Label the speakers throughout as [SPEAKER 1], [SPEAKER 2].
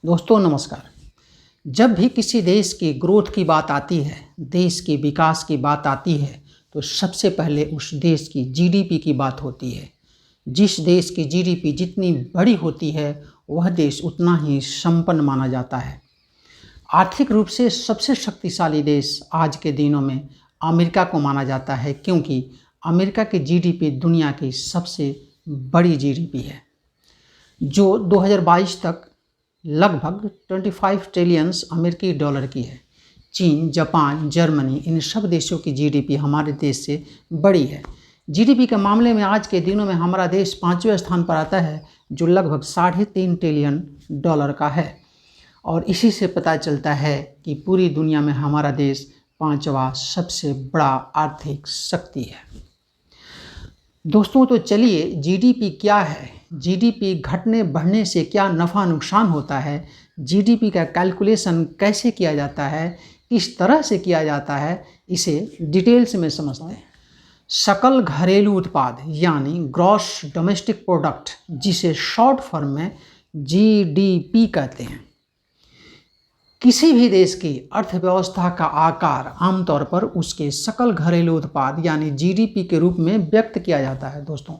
[SPEAKER 1] दोस्तों नमस्कार। जब भी किसी देश की ग्रोथ की बात आती है, देश के विकास की बात आती है, तो सबसे पहले उस देश की जीडीपी की बात होती है। जिस देश की जीडीपी जितनी बड़ी होती है, वह देश उतना ही संपन्न माना जाता है। आर्थिक रूप से सबसे शक्तिशाली देश आज के दिनों में अमेरिका को माना जाता है, क्योंकि अमेरिका की जीडीपी दुनिया की सबसे बड़ी जीडीपी है, जो 2022 तक लगभग 25 ट्रिलियन अमेरिकी डॉलर की है। चीन, जापान, जर्मनी, इन सब देशों की जीडीपी हमारे देश से बड़ी है। जीडीपी के मामले में आज के दिनों में हमारा देश 5वें स्थान पर आता है, जो लगभग 3.5 ट्रिलियन डॉलर का है। और इसी से पता चलता है कि पूरी दुनिया में हमारा देश 5वां सबसे बड़ा आर्थिक शक्ति है। दोस्तों, तो चलिए जीडीपी क्या है, जीडीपी घटने बढ़ने से क्या नफ़ा नुकसान होता है, जीडीपी का कैलकुलेशन कैसे किया जाता है, किस तरह से किया जाता है, इसे डिटेल्स में समझते हैं। सकल घरेलू उत्पाद यानी ग्रॉस डोमेस्टिक प्रोडक्ट, जिसे शॉर्ट फॉर्म में जीडीपी कहते हैं, किसी भी देश की अर्थव्यवस्था का आकार आमतौर पर उसके सकल घरेलू उत्पाद यानी जीडीपी के रूप में व्यक्त किया जाता है। दोस्तों,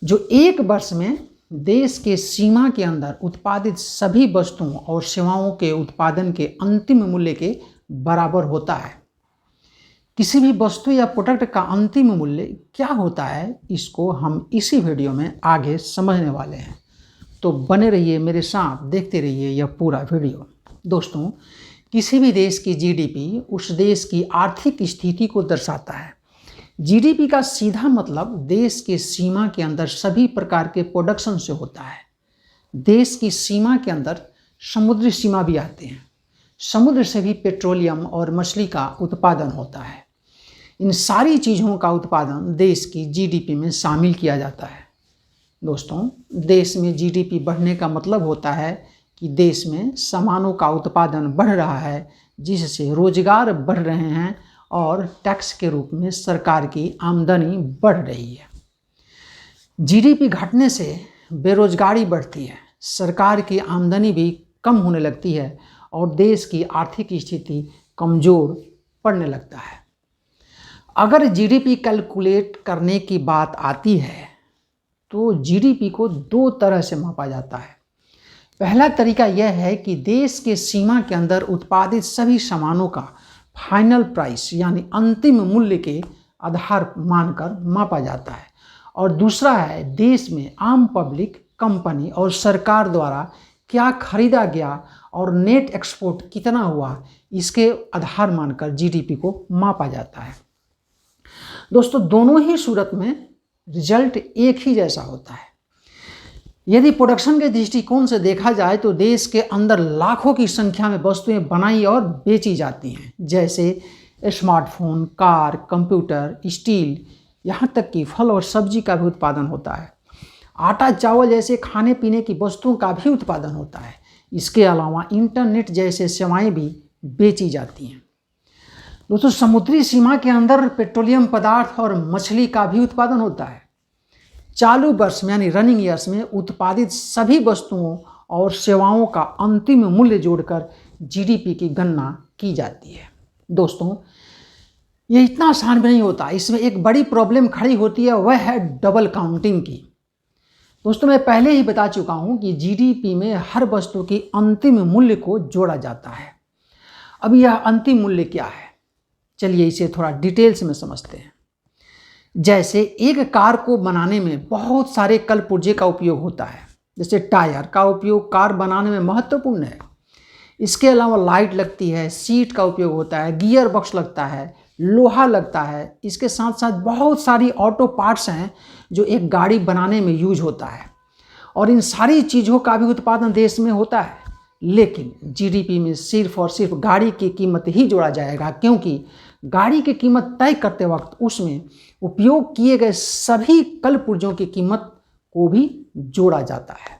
[SPEAKER 1] जो एक वर्ष में देश के सीमा के अंदर उत्पादित सभी वस्तुओं और सेवाओं के उत्पादन के अंतिम मूल्य के बराबर होता है। किसी भी वस्तु या प्रोडक्ट का अंतिम मूल्य क्या होता है, इसको हम इसी वीडियो में आगे समझने वाले हैं। तो बने रहिए मेरे साथ, देखते रहिए यह पूरा वीडियो। दोस्तों, किसी भी देश की जीडीपी उस देश की आर्थिक स्थिति को दर्शाता है। जीडीपी का सीधा मतलब देश के सीमा के अंदर सभी प्रकार के प्रोडक्शन से होता है। देश की सीमा के अंदर समुद्री सीमा भी आते हैं। समुद्र से भी पेट्रोलियम और मछली का उत्पादन होता है। इन सारी चीज़ों का उत्पादन देश की जीडीपी में शामिल किया जाता है। दोस्तों, देश में जीडीपी बढ़ने का मतलब होता है कि देश में सामानों का उत्पादन बढ़ रहा है, जिससे रोजगार बढ़ रहे हैं और टैक्स के रूप में सरकार की आमदनी बढ़ रही है। जीडीपी घटने से बेरोजगारी बढ़ती है, सरकार की आमदनी भी कम होने लगती है और देश की आर्थिक स्थिति कमज़ोर पड़ने लगता है। अगर जीडीपी कैलकुलेट करने की बात आती है, तो जीडीपी को 2 तरह से मापा जाता है। पहला तरीका यह है कि देश के सीमा के अंदर उत्पादित सभी सामानों का फाइनल प्राइस यानी अंतिम मूल्य के आधार मानकर मापा जाता है, और दूसरा है देश में आम पब्लिक, कंपनी और सरकार द्वारा क्या खरीदा गया और नेट एक्सपोर्ट कितना हुआ, इसके आधार मानकर जीडीपी को मापा जाता है। दोस्तों, दोनों ही सूरत में रिजल्ट एक ही जैसा होता है। यदि प्रोडक्शन के दृष्टिकोण से देखा जाए तो देश के अंदर लाखों की संख्या में वस्तुएं बनाई और बेची जाती हैं, जैसे स्मार्टफोन, कार, कंप्यूटर, स्टील, यहाँ तक कि फल और सब्जी का भी उत्पादन होता है। आटा, चावल जैसे खाने पीने की वस्तुओं का भी उत्पादन होता है। इसके अलावा इंटरनेट जैसे सेवाएं भी बेची जाती हैं। दोस्तों, समुद्री सीमा के अंदर पेट्रोलियम पदार्थ और मछली का भी उत्पादन होता है। चालू वर्ष में यानी रनिंग ईयर्स में उत्पादित सभी वस्तुओं और सेवाओं का अंतिम मूल्य जोड़कर जीडीपी की गणना की जाती है। दोस्तों, ये इतना आसान भी नहीं होता, इसमें एक बड़ी प्रॉब्लम खड़ी होती है, वह है डबल काउंटिंग की। दोस्तों, मैं पहले ही बता चुका हूँ कि जीडीपी में हर वस्तु की अंतिम मूल्य को जोड़ा जाता है। अब यह अंतिम मूल्य क्या है, चलिए इसे थोड़ा डिटेल्स में समझते हैं। जैसे एक कार को बनाने में बहुत सारे कल पुर्जे का उपयोग होता है, जैसे टायर का उपयोग कार बनाने में महत्वपूर्ण है। इसके अलावा लाइट लगती है, सीट का उपयोग होता है, गियर बॉक्स लगता है, लोहा लगता है। इसके साथ साथ बहुत सारी ऑटो पार्ट्स हैं जो एक गाड़ी बनाने में यूज होता है, और इन सारी चीज़ों का भी उत्पादन देश में होता है। लेकिन जीडीपी में सिर्फ और सिर्फ गाड़ी की कीमत ही जोड़ा जाएगा, क्योंकि गाड़ी की कीमत तय करते वक्त उसमें उपयोग किए गए सभी कल पुर्जों की कीमत को भी जोड़ा जाता है।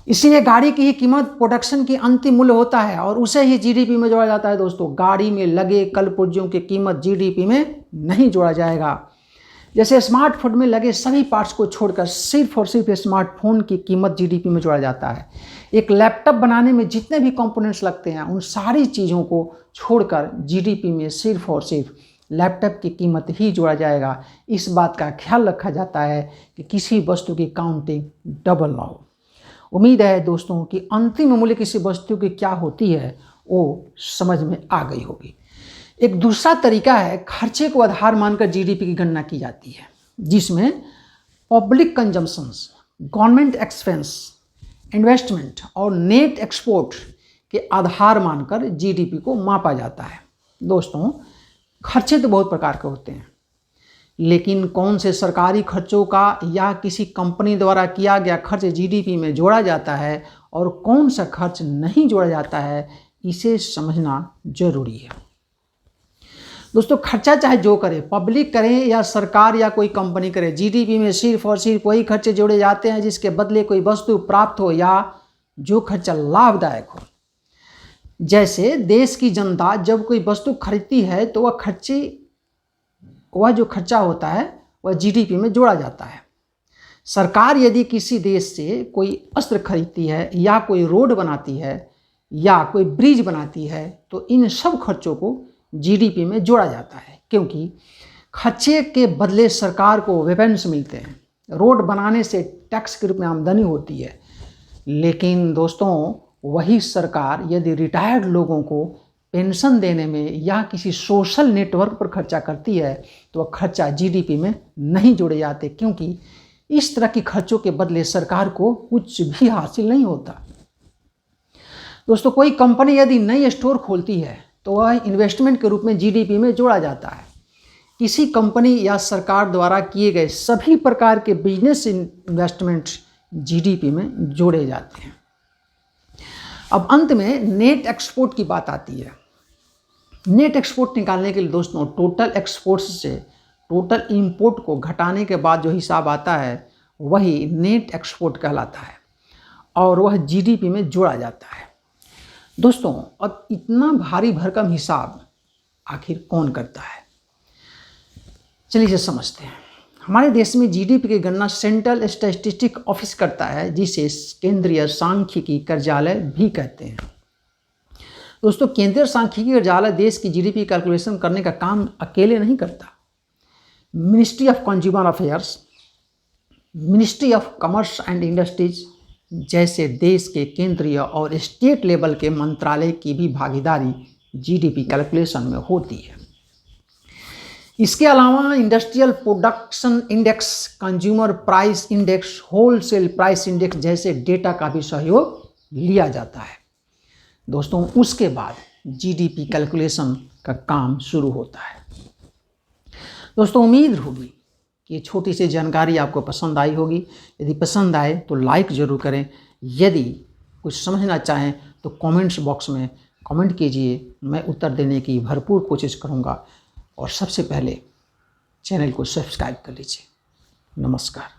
[SPEAKER 1] इसीलिए गाड़ी की ही कीमत प्रोडक्शन की अंतिम मूल्य होता है और उसे ही जीडीपी में जोड़ा जाता है। दोस्तों, गाड़ी में लगे कल पुर्जों की कीमत जीडीपी में नहीं जोड़ा जाएगा। जैसे स्मार्टफोन में लगे सभी पार्ट्स को छोड़कर सिर्फ और सिर्फ स्मार्टफोन की कीमत जीडीपी में जोड़ा जाता है। एक लैपटॉप बनाने में जितने भी कंपोनेंट्स लगते हैं उन सारी चीज़ों को छोड़कर जीडीपी में सिर्फ और सिर्फ लैपटॉप की कीमत ही जोड़ा जाएगा। इस बात का ख्याल रखा जाता है कि किसी वस्तु की काउंटिंग डबल ना हो। उम्मीद है दोस्तों कि अंतिम मूल्य किसी वस्तु की क्या होती है वो समझ में आ गई होगी। एक दूसरा तरीका है खर्चे को आधार मानकर जीडीपी की गणना की जाती है, जिसमें public consumptions, government expense, investment और नेट एक्सपोर्ट के आधार मानकर जीडीपी को मापा जाता है। दोस्तों, खर्चे तो बहुत प्रकार के होते हैं, लेकिन कौन से सरकारी खर्चों का या किसी कंपनी द्वारा किया गया खर्च जीडीपी में जोड़ा जाता है और कौन सा खर्च नहीं जोड़ा जाता है, इसे समझना जरूरी है। दोस्तों, खर्चा चाहे जो करे, पब्लिक करें या सरकार या कोई कंपनी करे, जीडीपी में सिर्फ और सिर्फ वही खर्चे जोड़े जाते हैं जिसके बदले कोई वस्तु प्राप्त हो या जो खर्चा लाभदायक हो। जैसे देश की जनता जब कोई वस्तु खरीदती है तो वह जो खर्चा होता है वह जीडीपी में जोड़ा जाता है। सरकार यदि किसी देश से कोई अस्त्र खरीदती है या कोई रोड बनाती है या कोई ब्रिज बनाती है तो इन सब खर्चों को जीडीपी में जोड़ा जाता है, क्योंकि खर्चे के बदले सरकार को वेपन्स मिलते हैं। रोड बनाने से टैक्स के रूप में आमदनी होती है, लेकिन दोस्तों वही सरकार यदि रिटायर्ड लोगों को पेंशन देने में या किसी सोशल नेटवर्क पर खर्चा करती है तो वह खर्चा जीडीपी में नहीं जोड़े जाते, क्योंकि इस तरह के खर्चों के बदले सरकार को कुछ भी हासिल नहीं होता। दोस्तों, कोई कंपनी यदि नई स्टोर खोलती है तो वह इन्वेस्टमेंट के रूप में जीडीपी में जोड़ा जाता है। किसी कंपनी या सरकार द्वारा किए गए सभी प्रकार के बिजनेस इन्वेस्टमेंट जीडीपी में जोड़े जाते हैं। अब अंत में नेट एक्सपोर्ट की बात आती है। नेट एक्सपोर्ट निकालने के लिए दोस्तों टोटल एक्सपोर्ट्स से टोटल इंपोर्ट को घटाने के बाद जो हिसाब आता है वही नेट एक्सपोर्ट कहलाता है और वह जीडीपी में जोड़ा जाता है। दोस्तों, अब इतना भारी भरकम हिसाब आखिर कौन करता है, चलिए इसे समझते हैं। हमारे देश में जीडीपी की गणना सेंट्रल स्टैटिस्टिक ऑफिस करता है, जिसे केंद्रीय सांख्यिकी कार्यालय भी कहते हैं। दोस्तों, केंद्रीय सांख्यिकी कार्यालय देश की जीडीपी कैलकुलेशन करने का काम अकेले नहीं करता। Ministry of consumer affairs, ministry of commerce and industries जैसे देश के केंद्रीय और स्टेट लेवल के मंत्रालय की भी भागीदारी जीडीपी कैलकुलेशन में होती है। इसके अलावा industrial production index, consumer price index, wholesale price index जैसे डेटा का भी सहयोग लिया जाता है। दोस्तों, उसके बाद जीडीपी कैलकुलेशन का काम शुरू होता है। दोस्तों, उम्मीद होगी कि ये छोटी सी जानकारी आपको पसंद आई होगी। यदि पसंद आए तो लाइक ज़रूर करें। यदि कुछ समझना चाहें तो कमेंट्स बॉक्स में कमेंट कीजिए, मैं उत्तर देने की भरपूर कोशिश करूँगा। और सबसे पहले चैनल को सब्सक्राइब कर लीजिए। नमस्कार।